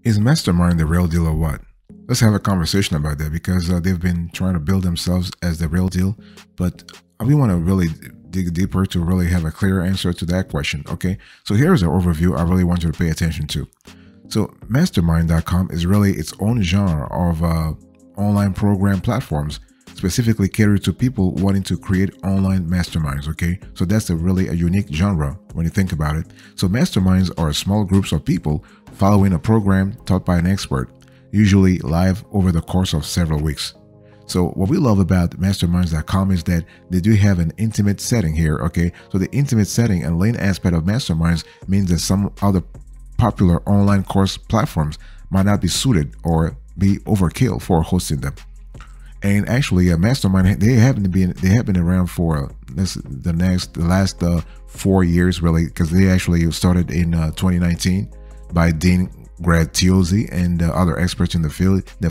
Is Mastermind the real deal or what? Let's have a conversation about that because they've been trying to build themselves as the real deal, but we want to really dig deeper to really have a clear answer to that question. Okay, so here's an overview I really want you to pay attention to. So, Mastermind.com is really its own genre of online program platforms specifically catered to people wanting to create online masterminds. Okay, so that's really a unique genre when you think about it. So masterminds are small groups of people following a program taught by an expert, usually live over the course of several weeks. So what we love about masterminds.com is that they do have an intimate setting here. Okay, so the intimate setting and lean aspect of masterminds means that some other popular online course platforms might not be suited or be overkill for hosting them. And actually, Mastermind they have been around for the last 4 years really, because they actually started in 2019 by Dean Graziosi and other experts in the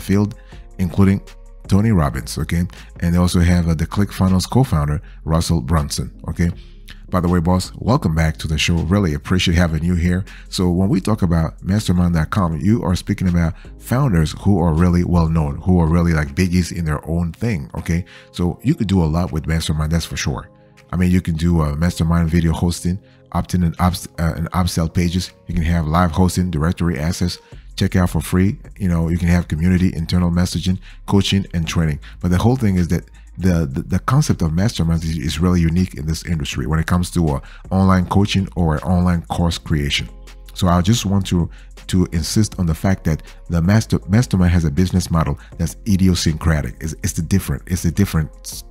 field, including Tony Robbins. Okay, and they also have the ClickFunnels co-founder Russell Brunson. Okay. By the way, boss, welcome back to the show. Really appreciate having you here. So when we talk about mastermind.com, you are speaking about founders who are really well known, who are really like biggies in their own thing. Okay. So you could do a lot with mastermind, that's for sure. I mean, you can do mastermind video hosting, opt-in and upsell pages. You can have live hosting, directory access, check out for free. You can have community, internal messaging, coaching, and training. But the whole thing is that the concept of masterminds is really unique in this industry when it comes to online coaching or online course creation. So I just want to insist on the fact that the mastermind has a business model that's idiosyncratic. It's a different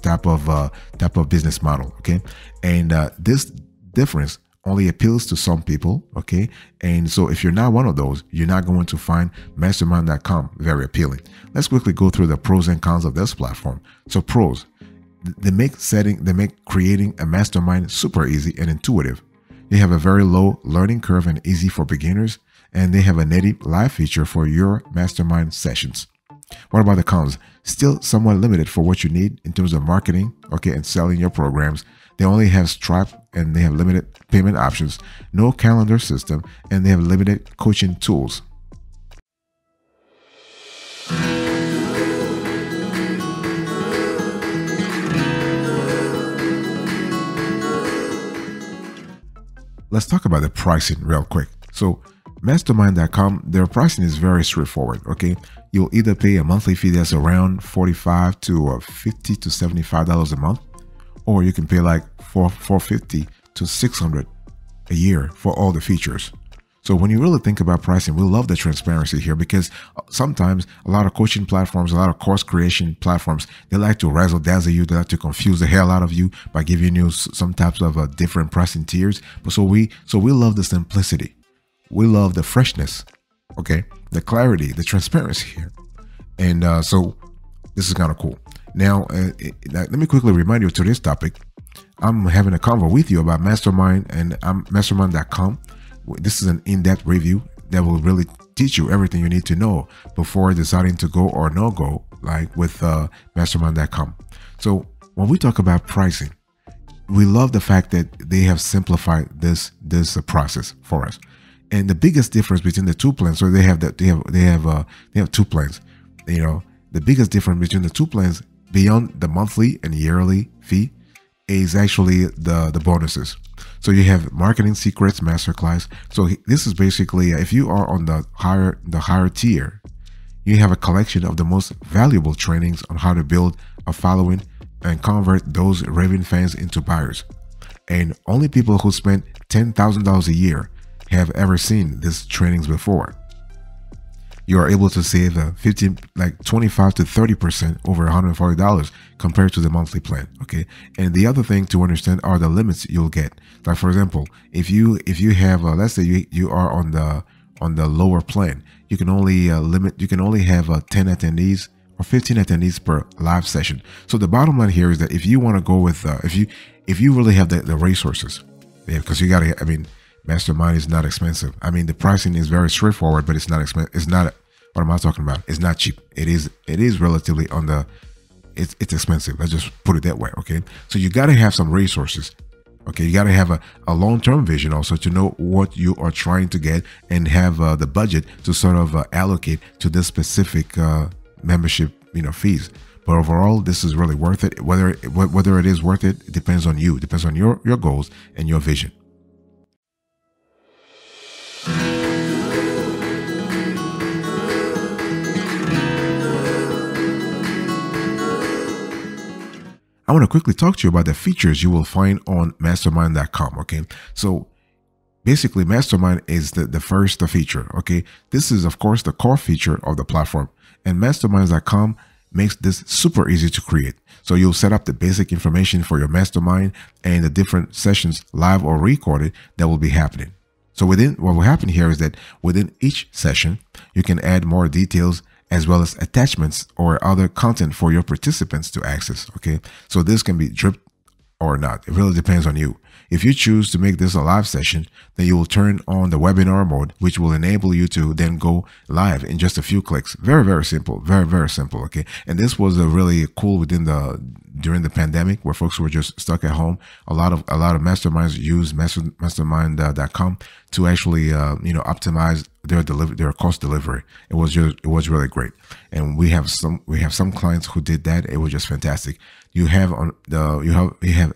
type of business model. Okay, and this difference only appeals to some people. Okay, and so if you're not one of those, you're not going to find mastermind.com very appealing. Let's quickly go through the pros and cons of this platform. So pros, they make creating a mastermind super easy and intuitive. They have a very low learning curve and easy for beginners, and they have a native live feature for your mastermind sessions. What about the cons? Still somewhat limited for what you need in terms of marketing, okay, and selling your programs. They only have Stripe and they have limited payment options, no calendar system, and they have limited coaching tools. Let's talk about the pricing real quick. So mastermind.com, their pricing is very straightforward. Okay, you'll either pay a monthly fee that's around $45 to $50 to $75 a month, or you can pay like $450 to $600 a year for all the features. So when you really think about pricing, we love the transparency here because sometimes a lot of coaching platforms, a lot of course creation platforms, they like to razzle dazzle you. They like to confuse the hell out of you by giving you some types of different pricing tiers. But so we love the simplicity. We love the freshness. Okay. The clarity, the transparency here. And so this is kind of cool. Now, let me quickly remind you to this topic. I'm having a convo with you about Mastermind and mastermind.com. This is an in-depth review that will really teach you everything you need to know before deciding to go or no go, like with mastermind.com. So when we talk about pricing, we love the fact that they have simplified this process for us. And the biggest difference between the two plans, so they have two plans. The biggest difference between the two plans beyond the monthly and yearly fee is actually the bonuses. So you have Marketing Secrets Masterclass. So this is basically, if you are on the higher tier, you have a collection of the most valuable trainings on how to build a following and convert those raving fans into buyers. And only people who spend $10,000 a year have ever seen these trainings before. You are able to save 25 to 30% over $140 compared to the monthly plan. Okay. And the other thing to understand are the limits you'll get. Like for example, if you have let's say you are on the lower plan, you can only have 10 attendees or 15 attendees per live session. So the bottom line here is that if you want to go with if you really have the resources, because you gotta, Mastermind is not expensive. The pricing is very straightforward, but it's not expensive. It's not, what am I talking about? It's not cheap. It is relatively it's expensive. Let's just put it that way. Okay. So you got to have some resources Okay, you got to have a long-term vision also to know what you are trying to get and have the budget to sort of allocate to this specific membership, fees. But overall, this is really worth it. Whether it is worth it, it depends on you. It depends on your goals and your vision. I want to quickly talk to you about the features you will find on mastermind.com. Okay, so basically Mastermind is the first feature. Okay, this is of course the core feature of the platform, and masterminds.com makes this super easy to create. So you'll set up the basic information for your mastermind and the different sessions, live or recorded, that will be happening. So what will happen here is that within each session, you can add more details as well as attachments or other content for your participants to access. Okay, so this can be dripped or not. It really depends on you. If you choose to make this a live session, then you will turn on the webinar mode, which will enable you to then go live in just a few clicks. Very, very simple. Very, very simple. Okay. And this was a really cool during the pandemic where folks were just stuck at home. A lot of masterminds use mastermind.com to actually, optimize their cost delivery. It was really great. And we have some clients who did that. It was just fantastic. You have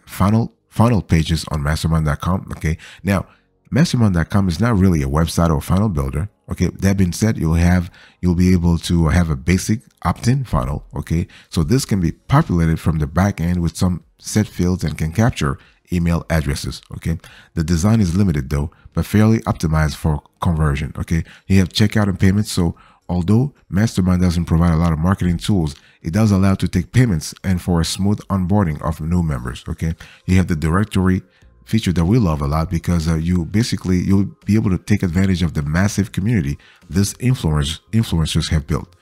funnel pages on mastermind.com. Okay. Now, mastermind.com is not really a website or funnel builder. Okay. That being said, you'll be able to have a basic opt-in funnel. Okay. So this can be populated from the back end with some set fields and can capture email addresses. Okay. The design is limited though, but fairly optimized for conversion. Okay. You have checkout and payments. So although Mastermind doesn't provide a lot of marketing tools, it does allow to take payments and for a smooth onboarding of new members. Okay. You have the directory feature that we love a lot because you'll be able to take advantage of the massive community these influencers have built.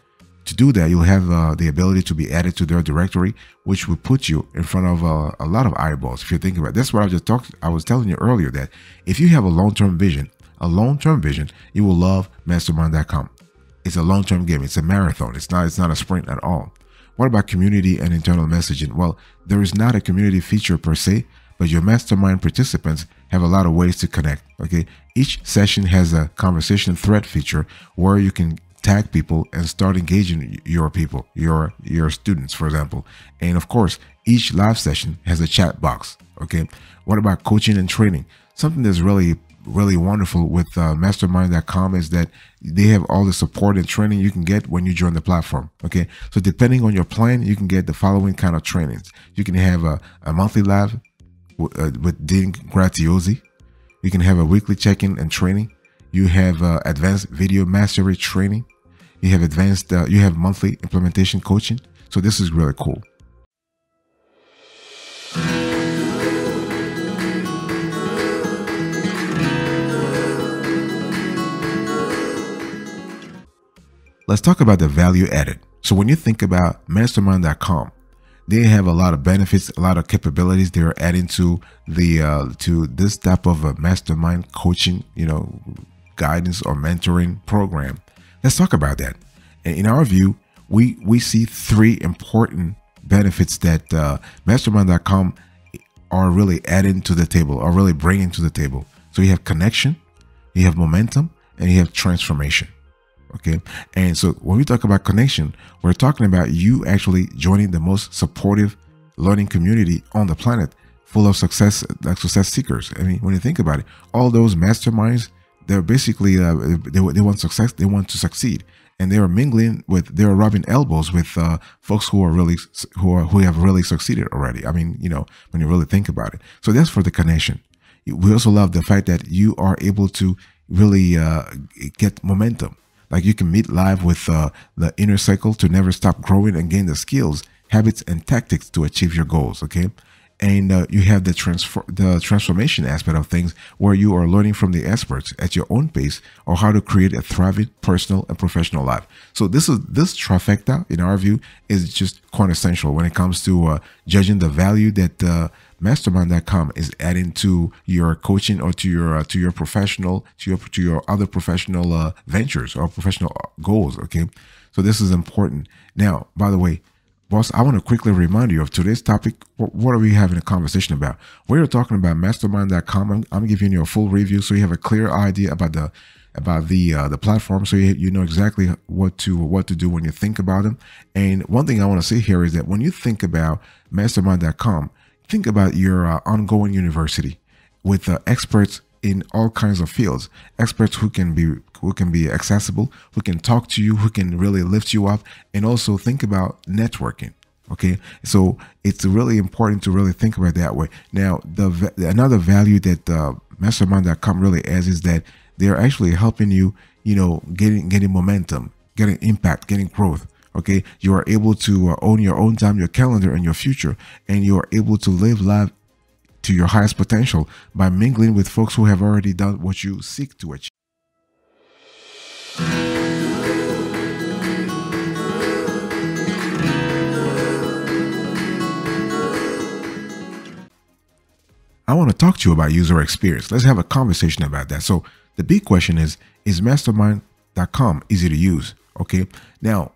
To do that, you'll have the ability to be added to their directory, which will put you in front of a lot of eyeballs. If you think about it, that's what I was telling you earlier, that if you have a long-term vision, you will love mastermind.com. It's a long-term game. It's a marathon. It's not a sprint at all. What about community and internal messaging? Well, there is not a community feature per se, but your mastermind participants have a lot of ways to connect. Okay. Each session has a conversation thread feature where you can tag people and start engaging your people, your students, for example. And of course, each live session has a chat box. Okay. What about coaching and training? Something that's really wonderful with mastermind.com is that they have all the support and training you can get when you join the platform. Okay. So depending on your plan, you can get the following kind of trainings. You can have a monthly live with Dean Graziosi. You can have a weekly check-in and training. You have advanced video mastery training. You have you have monthly implementation coaching. So this is really cool. Let's talk about the value added. So when you think about mastermind.com, they have a lot of benefits, a lot of capabilities they're adding to this type of a mastermind coaching, guidance or mentoring program. Let's talk about that. And in our view, we see three important benefits that mastermind.com are really adding to the table, are really bringing to the table. So you have connection, you have momentum, and you have transformation. Okay. And so when we talk about connection, we're talking about you actually joining the most supportive learning community on the planet, full of success seekers. I mean, when you think about it, all those masterminds, they're basically, they want success. They want to succeed. And they are they're rubbing elbows with folks who have really succeeded already. I mean, when you really think about it. So that's for the connection. We also love the fact that you are able to really get momentum. Like you can meet live with the inner cycle to never stop growing and gain the skills, habits, and tactics to achieve your goals. Okay. And you have the transformation aspect of things where you are learning from the experts at your own pace or how to create a thriving personal and professional life. So this trifecta, in our view, is just quintessential when it comes to judging the value that mastermind.com is adding to your coaching or to your professional, to your other professional ventures or professional goals. Okay. So this is important. Now, by the way, Boss, I want to quickly remind you of today's topic. What are we having a conversation about? We're talking about mastermind.com. I'm giving you a full review so you have a clear idea about the platform, so you know exactly what to do when you think about them. And one thing I want to say here is that when you think about mastermind.com, think about your ongoing university with experts in all kinds of fields, experts who can be accessible, who can talk to you, who can really lift you up, and also think about networking. Okay, so it's really important to really think about it that way. Now, another value that mastermind.com really adds is that they're actually helping you, getting momentum, getting impact, getting growth. Okay, you are able to own your own time, your calendar, and your future, and you are able to live life to your highest potential by mingling with folks who have already done what you seek to achieve. I want to talk to you about user experience. Let's have a conversation about that. So the big question is mastermind.com easy to use? Okay. Now,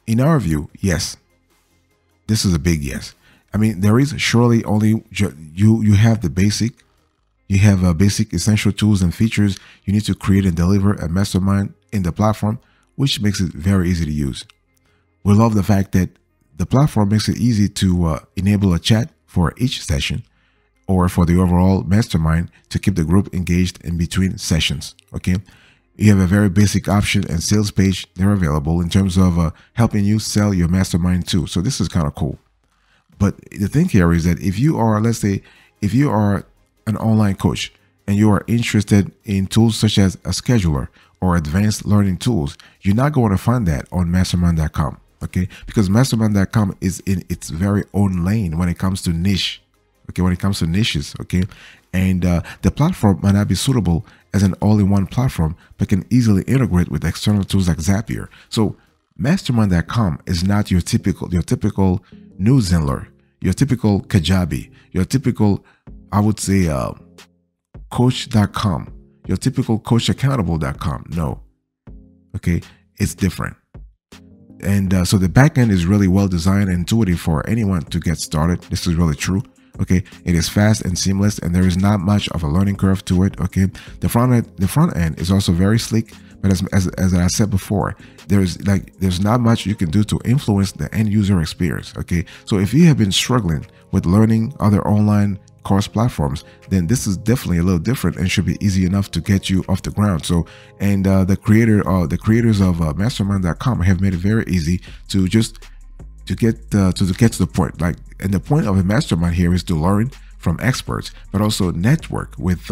in our view, yes. This is a big yes. I mean, there is surely only you have the basic, you have basic essential tools and features you need to create and deliver a mastermind in the platform, which makes it very easy to use. We love the fact that the platform makes it easy to enable a chat for each session or for the overall mastermind to keep the group engaged in between sessions. Okay. You have a very basic option and sales page. They're available in terms of helping you sell your mastermind too. So this is kind of cool. But the thing here is that if you are, let's say, if you are an online coach and you are interested in tools such as a scheduler or advanced learning tools, you're not going to find that on mastermind.com. Okay. Because mastermind.com is in its very own lane when it comes to niche. Okay. When it comes to niches. Okay. And the platform might not be suitable as an all-in-one platform, but can easily integrate with external tools like Zapier. So mastermind.com is not your typical Newsendler, your typical Kajabi, your typical, I would say, coach.com, your typical coachaccountable.com. No. Okay. It's different. And so the backend is really well designed and intuitive for anyone to get started. This is really true. Okay, it is fast and seamless, and there is not much of a learning curve to it. Okay, the front end is also very sleek, but as I said before, there's not much you can do to influence the end user experience. Okay, so if you have been struggling with learning other online course platforms, then this is definitely a little different and should be easy enough to get you off the ground. So, and the creators of Mastermind.com have made it very easy to get to the point. Like, and the point of a mastermind here is to learn from experts, but also network with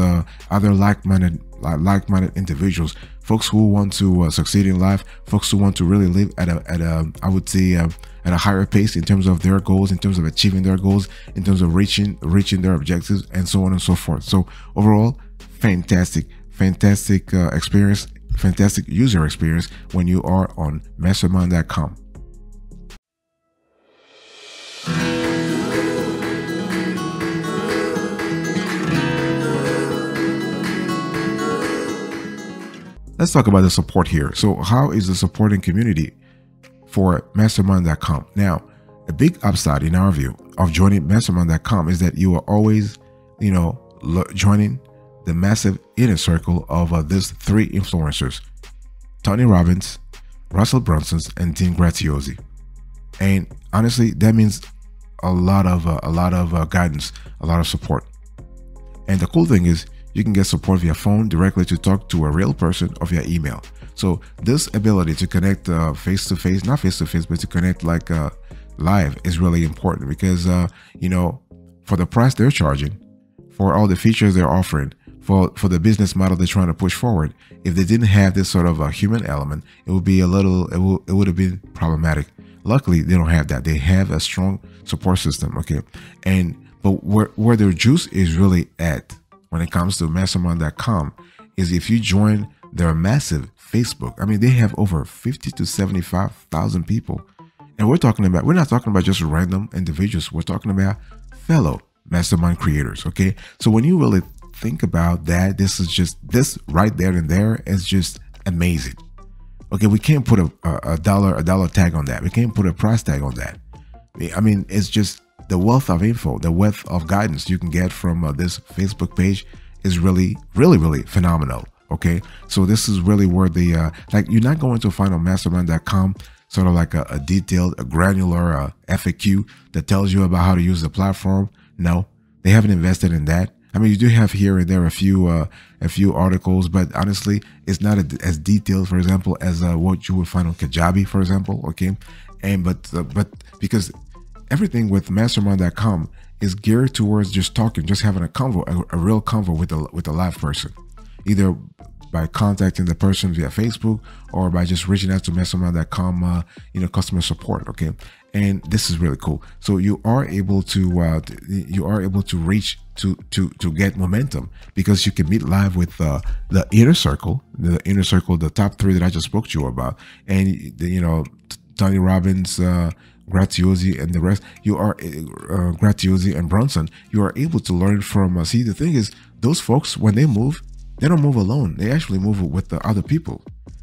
other like-minded individuals, folks who want to succeed in life, folks who want to really live at a higher pace in terms of their goals, in terms of achieving their goals, in terms of reaching their objectives, and so on and so forth. So overall, fantastic experience, fantastic user experience when you are on mastermind.com. Let's talk about the support here. So how is the supporting community for mastermind.com? Now, a big upside in our view of joining mastermind.com is that you are always, joining the massive inner circle of these three influencers: Tony Robbins, Russell Brunson, and Dean Graziosi. And honestly, that means a lot of guidance, a lot of support. And the cool thing is, you can get support via phone directly to talk to a real person or via email. So this ability to connect face-to-face, not face-to-face, but to connect like live is really important because, for the price they're charging, for all the features they're offering, for the business model they're trying to push forward, if they didn't have this sort of a human element, it would have been problematic. Luckily, they don't have that. They have a strong support system. Okay. But where their juice is really at when it comes to mastermind.com is if you join their massive Facebook. I mean, they have over 50 to 75,000 people. And we're not talking about just random individuals. We're talking about fellow mastermind creators. Okay. So when you really think about that, this right there and there is just amazing. Okay. We can't put a dollar tag on that. We can't put a price tag on that. I mean, it's just the wealth of info, the wealth of guidance you can get from this Facebook page is really, really, really phenomenal. Okay, so this is really where the like, you're not going to find on mastermind.com sort of like a detailed, a granular FAQ that tells you about how to use the platform. No, they haven't invested in that. I mean, you do have here and there a few articles, but honestly, it's not as detailed, for example, as what you would find on Kajabi, for example. Okay, and but because everything with mastermind.com is geared towards just talking, just having a convo, a real convo with a live person, either by contacting the person via Facebook or by just reaching out to mastermind.com, customer support. Okay, and this is really cool. So you are able to reach to get momentum, because you can meet live with the inner circle, the top 3 that I just spoke to you about, and Tony Robbins, Gratiosi, and the rest. You are Gratiosi and Brunson. You are able to learn from. See, the thing is, those folks, when they move, they don't move alone. They actually move with the other people,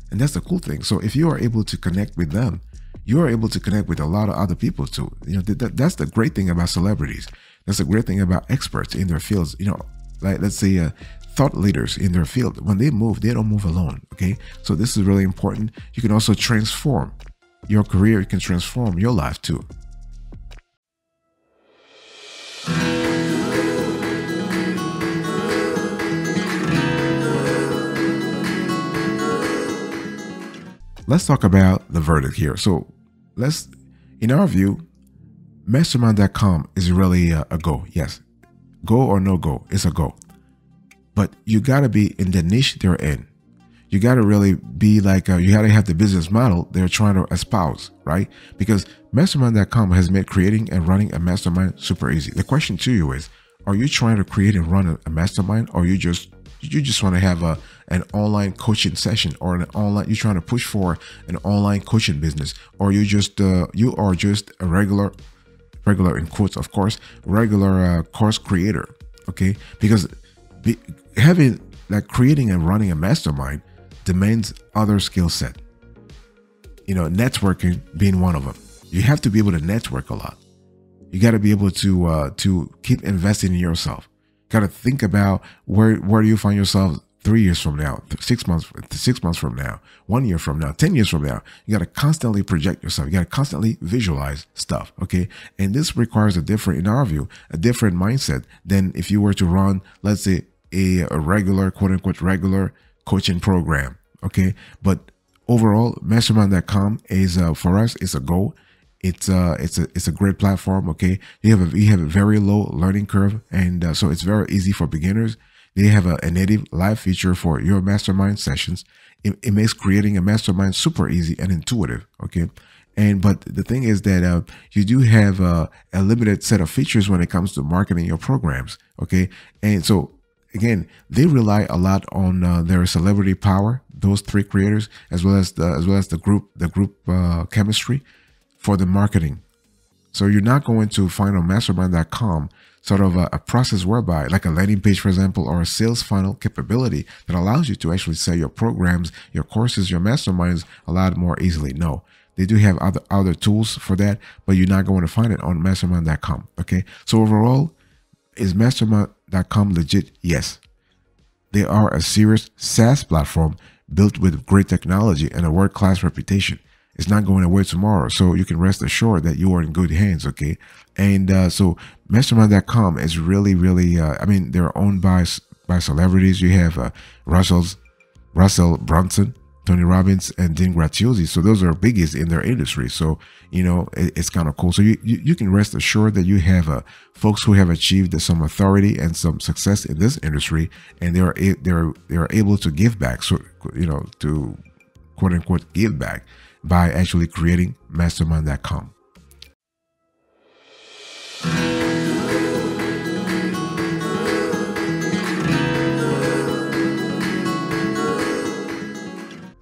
and that's the cool thing. So if you are able to connect with them, you are able to connect with a lot of other people too. That's the great thing about celebrities. That's the great thing about experts in their fields. Like, let's say thought leaders in their field. When they move, they don't move alone. Okay, so this is really important. You can also transform your career. You can transform your life too. Let's talk about the verdict here. So in our view, mastermind.com is really a go. Yes, go or no go, it's a go. But you got to be in the niche they're in. You got to really be like, you got to have the business model they're trying to espouse, right? Because mastermind.com has made creating and running a mastermind super easy. The question to you is, are you trying to create and run a mastermind, or you just want to have an online coaching session, or you're trying to push for an online coaching business, or you are just a regular in quotes, of course, regular course creator. Okay, because creating and running a mastermind demands other skill set. Networking being one of them. You have to be able to network a lot. You got to be able to keep investing in yourself. Got to think about where do you find yourself 3 years from now, 6 months from now, 1 year from now, 10 years from now. You got to constantly project yourself. You got to constantly visualize stuff. Okay. And this requires in our view, a different mindset than if you were to run, let's say, a regular, quote unquote, regular coaching program. Okay. But overall, mastermind.com is, for us, it's a go. It's a great platform. Okay. You have a very low learning curve. And so it's very easy for beginners. They have a native live feature for your mastermind sessions. It makes creating a mastermind super easy and intuitive. Okay. But the thing is that you do have a limited set of features when it comes to marketing your programs. Okay. And so again, they rely a lot on their celebrity power, those 3 creators, as well as the group chemistry for the marketing. So you're not going to find on mastermind.com sort of a process whereby, like a landing page, for example, or a sales funnel capability that allows you to actually sell your programs, your courses, your masterminds a lot more easily. No, they do have other tools for that, but you're not going to find it on mastermind.com. Okay. So overall, is mastermind.com legit? Yes. They are a serious SaaS platform built with great technology and a world-class reputation. It's not going away tomorrow, so you can rest assured that you are in good hands. Okay. And so mastermind.com is really, really, they're owned by celebrities. You have Russell Brunson, Tony Robbins, and Dean Gratiosi. So those are biggies in their industry. So, it's kind of cool. So you can rest assured that you have folks who have achieved some authority and some success in this industry, and they are able to give back. So, to quote unquote give back by actually creating mastermind.com.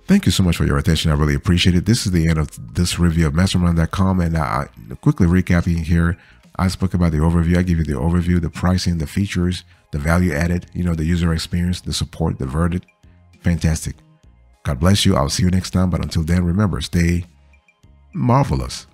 Thank you so much for your attention. I really appreciate it. This is the end of this review of mastermind.com. And quickly recapping here, I spoke about the overview. I give you the overview, the pricing, the features, the value added, the user experience, the support, the verdict. Fantastic. God bless you. I'll see you next time. But until then, remember, stay marvelous.